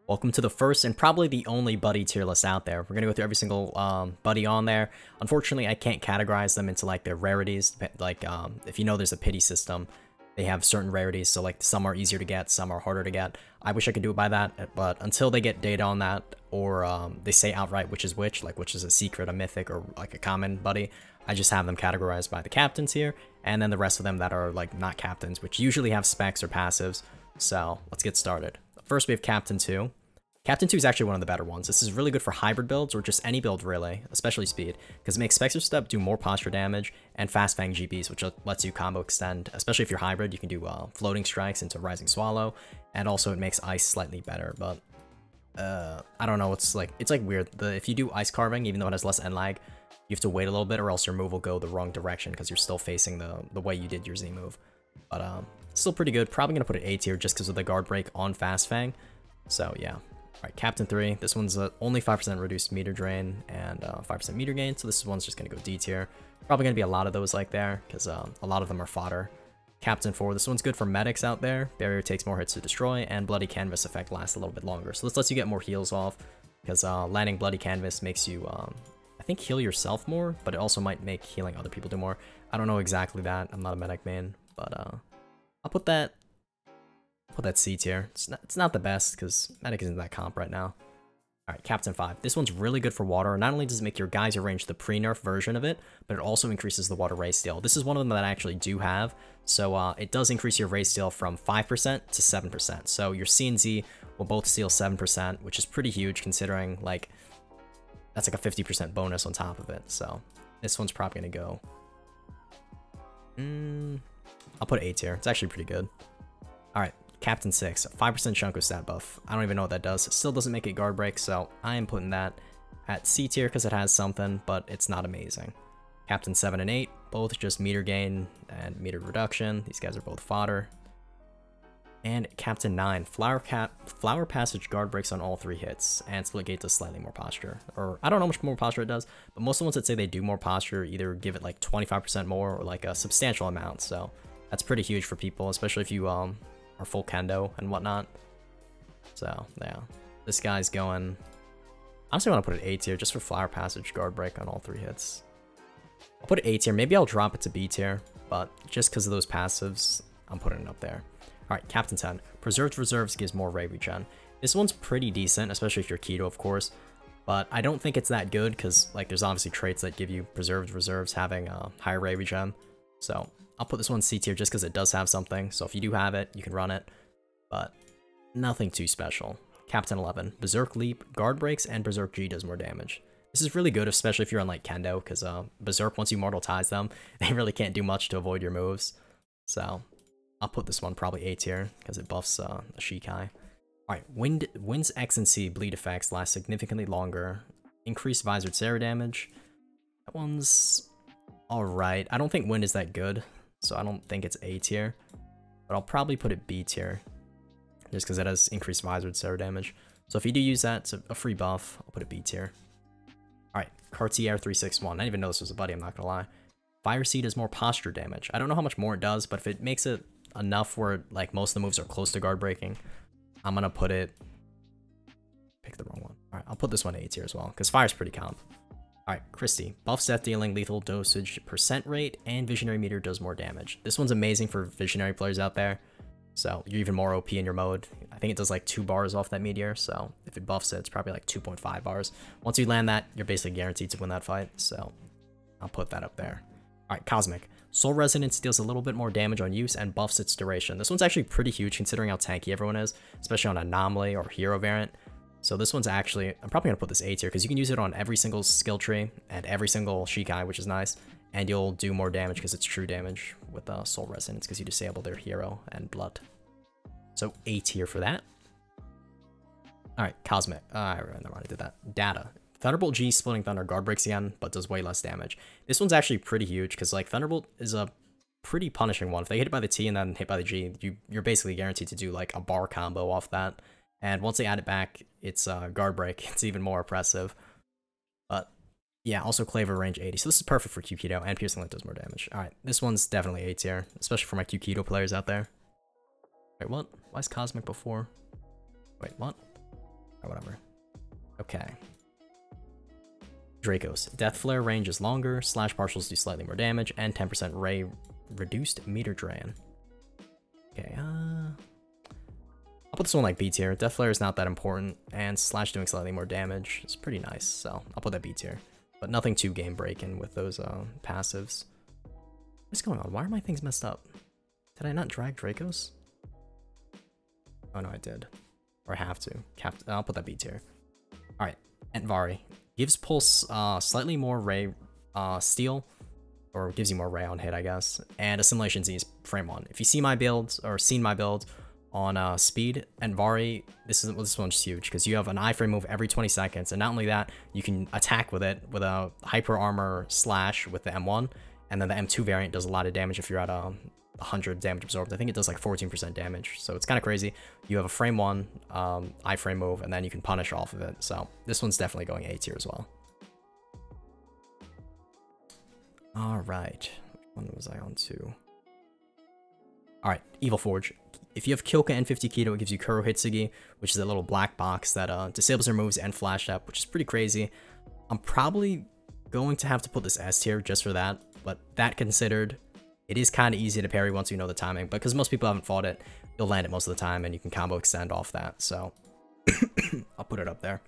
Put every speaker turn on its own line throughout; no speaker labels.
Welcome to the first and probably the only buddy tier list out there. We're gonna go through every single buddy on there. Unfortunately, I can't categorize them into like their rarities. Like if you know there's a pity system, they have certain rarities, so like some are easier to get, some are harder to get. I wish I could do it by that, but until they get data on that, or they say outright which is which, like which is a secret, a mythic, or like a common buddy, I just have them categorized by the captains here, and then the rest of them that are like not captains, which usually have specs or passives. So let's get started. First we have Captain 2. Captain 2 is actually one of the better ones. This is really good for hybrid builds or just any build really, especially speed, because it makes Spectre Step do more posture damage and Fast Fang GBs, which lets you combo extend. Especially if you're hybrid, you can do floating strikes into Rising Swallow, and also it makes ice slightly better, but I don't know, it's like weird. If you do ice carving, even though it has less end lag, you have to wait a little bit or else your move will go the wrong direction because you're still facing the way you did your Z move. But still pretty good. Probably going to put it A tier just because of the guard break on Fast Fang. So yeah. Alright, Captain 3. This one's only 5% reduced meter drain and 5% meter gain, so this one's just going to go D tier. Probably going to be a lot of those like there, because a lot of them are fodder. Captain 4. This one's good for medics out there. Barrier takes more hits to destroy, and Bloody Canvas effect lasts a little bit longer. So this lets you get more heals off, because landing Bloody Canvas makes you, I think, heal yourself more, but it also might make healing other people do more. I don't know exactly that. I'm not a medic main, but I'll put that C tier. It's not the best because medic isn't that comp right now. Alright, Captain 5. This one's really good for water. Not only does it make your geyser range the pre-nerf version of it, but it also increases the water ray steal. This is one of them that I actually do have. So it does increase your ray steal from 5% to 7%. So your C and Z will both steal 7%, which is pretty huge considering like that's like a 50% bonus on top of it. So this one's probably gonna go. I'll put A tier. It's actually pretty good. Alright. Captain 6, 5% Shunko stat buff. I don't even know what that does. It still doesn't make it guard break, so I am putting that at C tier because it has something, but it's not amazing. Captain 7 and 8, both just meter gain and meter reduction. These guys are both fodder. And Captain 9, Flower Passage guard breaks on all 3 hits, and Splitgate does slightly more posture. Or, I don't know how much more posture it does, but most of the ones that say they do more posture either give it like 25% more or like a substantial amount, so that's pretty huge for people, especially if you are full kendo and whatnot. So yeah, this guy's going. I honestly want to put it A tier just for Flower Passage guard break on all 3 hits. I'll put it A tier. Maybe I'll drop it to B tier, but just because of those passives, I'm putting it up there. All right, Captain 10. Preserved Reserves gives more ray regen. This one's pretty decent, especially if you're keto, of course. But I don't think it's that good because like there's obviously traits that give you Preserved Reserves having higher ray regen. So I'll put this one C tier just because it does have something. So if you do have it, you can run it. But nothing too special. Captain 11. Berserk Leap, Guard Breaks, and Berserk G does more damage. This is really good, especially if you're on like Kendo, because Berserk, once you Mortal Ties them, they really can't do much to avoid your moves. So I'll put this one probably A tier because it buffs a Shikai. Alright, Wind's X and C bleed effects last significantly longer. Increased Visored Sarah damage. That one's alright. I don't think Wind is that good, so I don't think it's A tier. But I'll probably put it B tier, just because it has increased Visored Sarah damage. So if you do use that, it's a free buff. I'll put it B tier. Alright, Cartier 361. I didn't even know this was a buddy, I'm not gonna lie. Fire Seed does more posture damage. I don't know how much more it does, but if it makes it enough where like most of the moves are close to guard breaking, I'm gonna put it. Pick the wrong one. Alright, I'll put this one A tier as well, because Fire's pretty comp. Alright, Christie. Buffs death dealing, lethal dosage, percent rate, and visionary meter does more damage. This one's amazing for visionary players out there. So you're even more OP in your mode. I think it does like 2 bars off that meteor, so if it buffs it, it's probably like 2.5 bars. Once you land that, you're basically guaranteed to win that fight, so I'll put that up there. Alright, Cosmic. Soul Resonance deals a little bit more damage on use and buffs its duration. This one's actually pretty huge considering how tanky everyone is, especially on Anomaly or Hero variant. So this one's actually, I'm probably going to put this A tier because you can use it on every single skill tree and every single Shikai, which is nice. And you'll do more damage because it's true damage with Soul Resonance because you disable their Hero and Blood. So A tier for that. Alright, Cosmic. I already did that. Data. Thunderbolt G Splitting Thunder guard breaks again, but does way less damage. This one's actually pretty huge because like Thunderbolt is a pretty punishing one. If they hit it by the T and then hit by the G, you're basically guaranteed to do like a bar combo off that. And once they add it back, it's guard break. It's even more oppressive. But yeah, also Claver range 80. So this is perfect for Q Keto, and Piercing Light does more damage. Alright, this one's definitely A tier, especially for my Q Keto players out there. Wait, what? Why is Cosmic before? Wait, what? Okay. Dracos. Death Flare range is longer, slash partials do slightly more damage, and 10% ray reduced meter drain. Okay, I'll put this one like B tier. Death Flare is not that important, and slash doing slightly more damage is pretty nice, so I'll put that B tier. But nothing too game breaking with those passives. What's going on? Why are my things messed up? Did I not drag Dracos? Oh no, I did. Or I have to. I'll put that B tier. Alright, Entvari. Gives Pulse slightly more ray steal, or gives you more ray on hit, I guess. And Assimilation Z is frame 1. If you see my build, or seen my build on speed, Entvari, this one's huge, because you have an iframe move every 20 seconds, and not only that, you can attack with it with a hyper armor slash with the M1, and then the M2 variant does a lot of damage if you're at 100 damage absorbed. I think it does like 14% damage, so it's kind of crazy. You have a frame 1 iframe move, and then you can punish off of it, so this one's definitely going A tier as well. Alright, which one was I on to? Alright, EvilForge. If you have Kyoka and 50 Keto, it gives you Kuro Hitsugi, which is a little black box that disables her moves and flash tap, which is pretty crazy. I'm probably going to have to put this S tier just for that, but that considered, it is kind of easy to parry once you know the timing, but because most people haven't fought it, you'll land it most of the time, and you can combo extend off that, so I'll put it up there.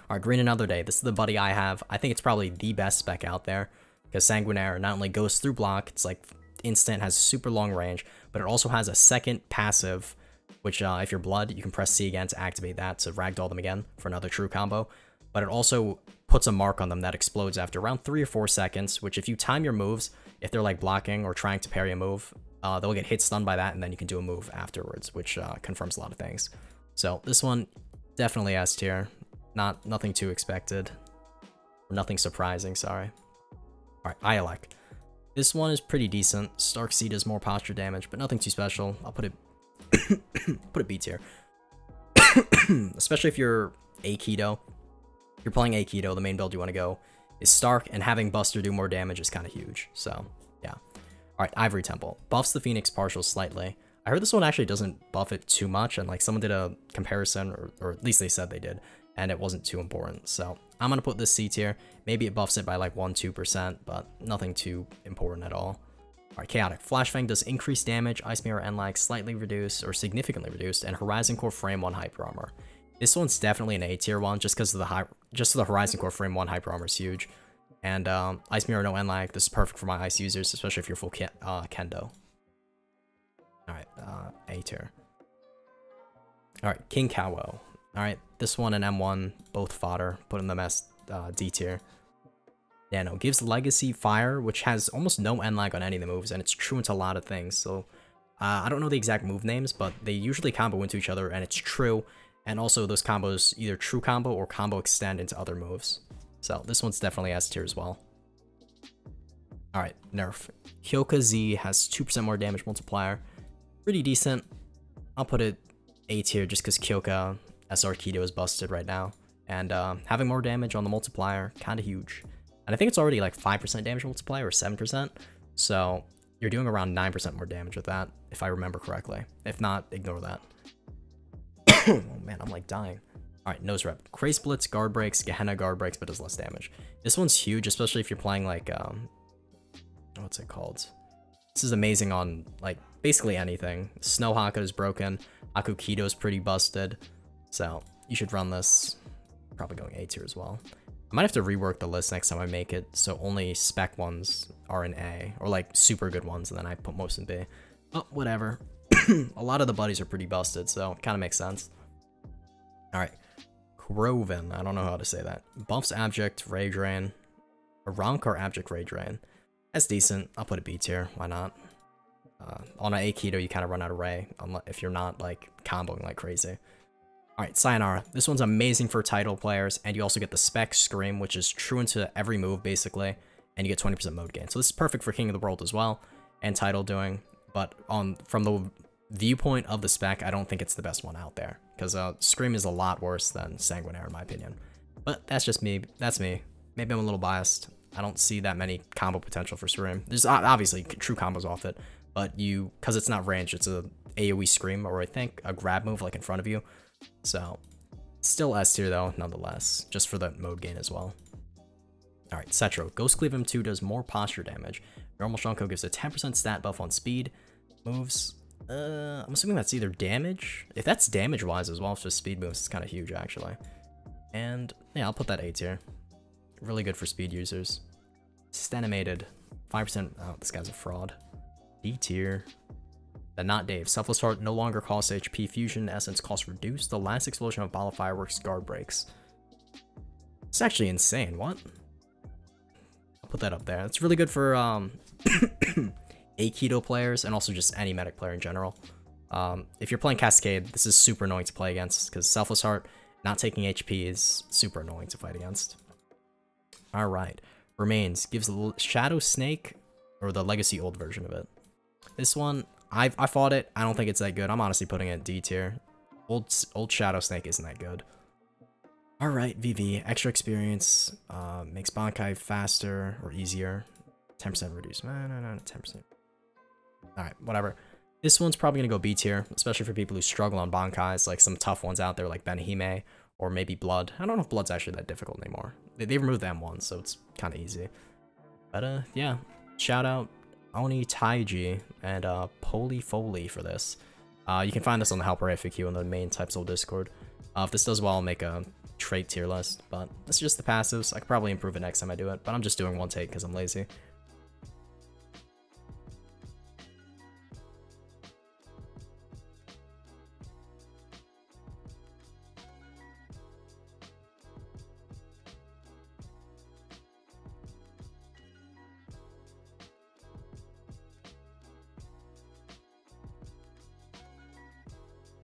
Alright, GreenAnotherDay. This is the buddy I have. I think it's probably the best spec out there, because Sanguinaire not only goes through block, it's like instant, has super long range, but it also has a second passive, which if you're blood, you can press C again to activate that to ragdoll them again for another true combo. But it also puts a mark on them that explodes after around 3 or 4 seconds, which if you time your moves, if they're like blocking or trying to parry a move, they'll get hit stunned by that, and then you can do a move afterwards, which confirms a lot of things. So this one, definitely S tier. Nothing too expected. Or nothing surprising, sorry. Alright, Ialek. This one is pretty decent. Stark C does more posture damage, but nothing too special. I'll put it put it B tier. Especially if you're A Keto. If you're playing A Keto, the main build you want to go is Stark, and having Buster do more damage is kind of huge. So, yeah. Alright, Ivory Temple. Buffs the Phoenix partial slightly. I heard this one actually doesn't buff it too much, and like someone did a comparison, or at least they said they did, and it wasn't too important. So I'm gonna put this C tier. Maybe it buffs it by like 1-2%, but nothing too important at all. Alright, Chaotic. Flashfang does increased damage, Ice Mirror and like slightly reduced or significantly reduced, and Horizon Core Frame 1 Hyper Armor. This one's definitely an A tier one, just because of the Horizon Core Frame 1 Hyper Armor is huge. And Ice Mirror no N-Lag, this is perfect for my ice users, especially if you're full Kendo. Alright, A tier. Alright, King Kawo. Alright, this one and M1, both fodder, putting them as D tier. Nano gives Legacy Fire, which has almost no N-Lag on any of the moves, and it's true into a lot of things. So, I don't know the exact move names, but they usually combo into each other, and it's true. And also, those combos either true combo or combo extend into other moves. So, this one's definitely S tier as well. Alright, Nerf. Kyoka Z has 2% more damage multiplier. Pretty decent. I'll put it A tier just because Kyoka SR Keto is busted right now. And having more damage on the multiplier, kind of huge. And I think it's already like 5% damage multiplier or 7%. So you're doing around 9% more damage with that, if I remember correctly. If not, ignore that. Oh man, I'm like dying. Alright, Nose Rep. Craze Blitz, Guard Breaks, Gehenna Guard Breaks, but does less damage. This one's huge, especially if you're playing like, what's it called? This is amazing on like basically anything. Snow Haka is broken. Aku Keto is pretty busted. So you should run this. Probably going A tier as well. I might have to rework the list next time I make it, so only spec ones are in A, or like super good ones, and then I put most in B. Oh, whatever. A lot of the buddies are pretty busted, so it kind of makes sense. Alright. Kroven, I don't know how to say that. Buffs Abject, Ray Drain. A Rancor Abject Ray Drain. That's decent. I'll put a B tier, why not? On an A Keto, you kind of run out of Ray, if you're not like comboing like crazy. Alright, Sayonara. This one's amazing for title players, and you also get the Spec Scream, which is true into every move, basically, and you get 20% mode gain. So this is perfect for King of the World as well, and title doing, but from the viewpoint of the Spec, I don't think it's the best one out there, because Scream is a lot worse than Sanguinaire, in my opinion. But that's just me. That's me. Maybe I'm a little biased. I don't see that many combo potential for Scream. There's obviously true combos off it, but because it's not ranged, it's a AoE Scream, or I think a grab move, like in front of you. So, Still S tier though, nonetheless, just for that mode gain as well. Alright, Cetro. Ghost Cleave M2 does more posture damage. Normal Shunko gives a 10% stat buff on speed. Moves, I'm assuming that's either damage. If that's damage-wise as well, if just speed moves, it's kind of huge, actually. And, yeah, I'll put that A tier. Really good for speed users. Stenimated. 5%, oh, this guy's a fraud. D tier. The Not Dave. Selfless Heart no longer costs HP. Fusion Essence cost reduced. The last explosion of Ball of Fireworks guard breaks. It's actually insane. What? I'll put that up there. It's really good for Aikido players and also just any medic player in general. If you're playing Cascade, this is super annoying to play against because Selfless Heart not taking HP is super annoying to fight against. Alright. Remains. Gives Shadow Snake, or the Legacy old version of it. This one, I fought it. I don't think it's that good. I'm honestly putting it in D tier. Old Shadow Snake isn't that good. Alright, VV. Extra experience. Makes Bankai faster or easier. 10% reduce. No, 10%. Alright, whatever. This one's probably going to go B tier, especially for people who struggle on Bankais, like some tough ones out there like Benihime, or maybe Blood. I don't know if Blood's actually that difficult anymore. They removed them once, so it's kind of easy. But, yeah. Shout out Oni Taiji and Poly Foley for this. You can find this on the helper FAQ in the main Typesol Discord. If this does well, I'll make a trait tier list, but this is just the passives. I could probably improve it next time I do it, but I'm just doing one take because I'm lazy.